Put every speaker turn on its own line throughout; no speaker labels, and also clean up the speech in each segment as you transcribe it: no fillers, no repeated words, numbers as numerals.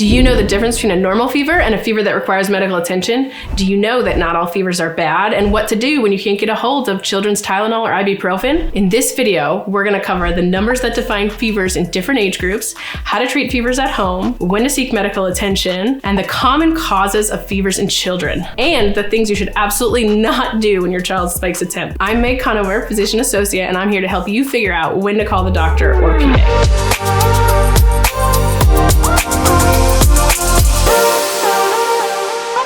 Do you know the difference between a normal fever and a fever that requires medical attention? Do you know that not all fevers are bad, and what to do when you can't get a hold of children's Tylenol or ibuprofen? In this video, we're going to cover the numbers that define fevers in different age groups, how to treat fevers at home, when to seek medical attention, and the common causes of fevers in children, and the things you should absolutely not do when your child spikes a temp. I'm Meg Conover, physician associate, and I'm here to help you figure out when to call the doctor or PA.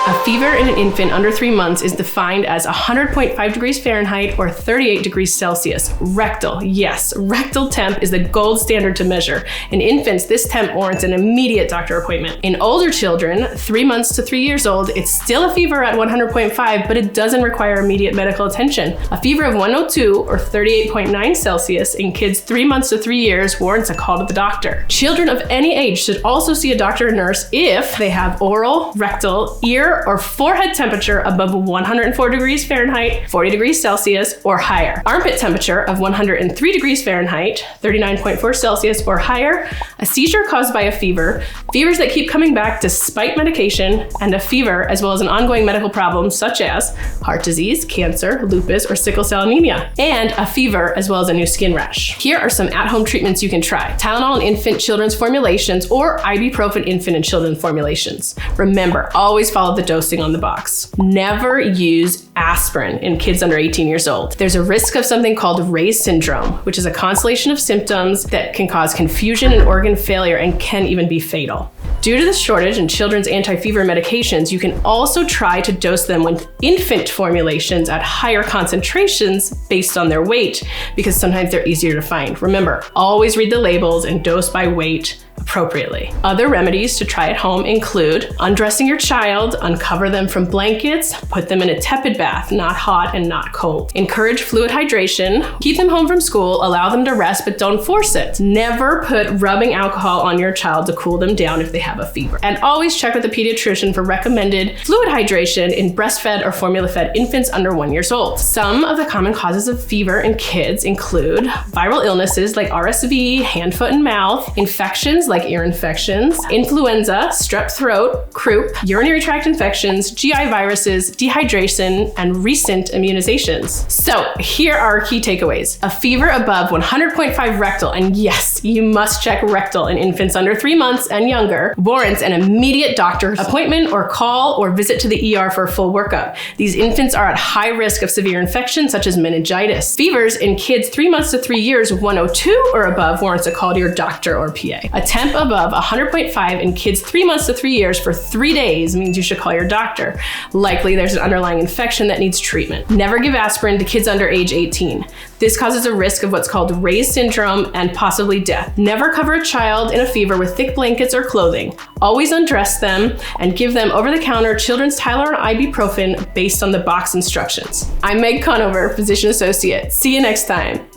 A fever in an infant under 3 months is defined as 100.5 degrees Fahrenheit or 38 degrees Celsius. Rectal, yes, rectal temp is the gold standard to measure. In infants, this temp warrants an immediate doctor appointment. In older children, 3 months to 3 years old, it's still a fever at 100.5, but it doesn't require immediate medical attention. A fever of 102 or 38.9 Celsius in kids 3 months to 3 years warrants a call to the doctor. Children of any age should also see a doctor or nurse if they have oral, rectal, ear, or forehead temperature above 104 degrees Fahrenheit, 40 degrees Celsius, or higher. Armpit temperature of 103 degrees Fahrenheit, 39.4 Celsius, or higher. A seizure caused by a fever, fevers that keep coming back despite medication, and a fever as well as an ongoing medical problem such as heart disease, cancer, lupus, or sickle cell anemia, and a fever as well as a new skin rash. Here are some at-home treatments you can try. Tylenol in infant children's formulations or ibuprofen infant and children formulations. Remember, always follow the dosing on the box. Never use aspirin in kids under 18 years old. There's a risk of something called Ray's syndrome, which is a constellation of symptoms that can cause confusion and organ failure and can even be fatal. Due to the shortage in children's anti-fever medications, you can also try to dose them with infant formulations at higher concentrations based on their weight, because sometimes they're easier to find. Remember, always read the labels and dose by weight appropriately. Other remedies to try at home include undressing your child, uncover them from blankets, put them in a tepid bath, not hot and not cold. Encourage fluid hydration, keep them home from school, allow them to rest, but don't force it. Never put rubbing alcohol on your child to cool them down if they have a fever. And always check with a pediatrician for recommended fluid hydration in breastfed or formula-fed infants under 1 year old. Some of the common causes of fever in kids include viral illnesses like RSV, hand, foot, and mouth, infections like ear infections, influenza, strep throat, croup, urinary tract infections, GI viruses, dehydration, and recent immunizations. So here are key takeaways. A fever above 100.5 rectal, and yes, you must check rectal in infants under 3 months and younger, warrants an immediate doctor appointment or call or visit to the ER for a full workup. These infants are at high risk of severe infections such as meningitis. Fevers in kids 3 months to 3 years, 102 or above, warrants a call to your doctor or PA. A temp above 100.5 in kids 3 months to 3 years for 3 days means you should call your doctor. Likely there's an underlying infection that needs treatment. Never give aspirin to kids under age 18. This causes a risk of what's called Ray's syndrome and possibly death. Never cover a child in a fever with thick blankets or clothing. Always undress them and give them over-the-counter children's Tylenol or ibuprofen based on the box instructions. I'm Meg Conover, physician associate. See you next time.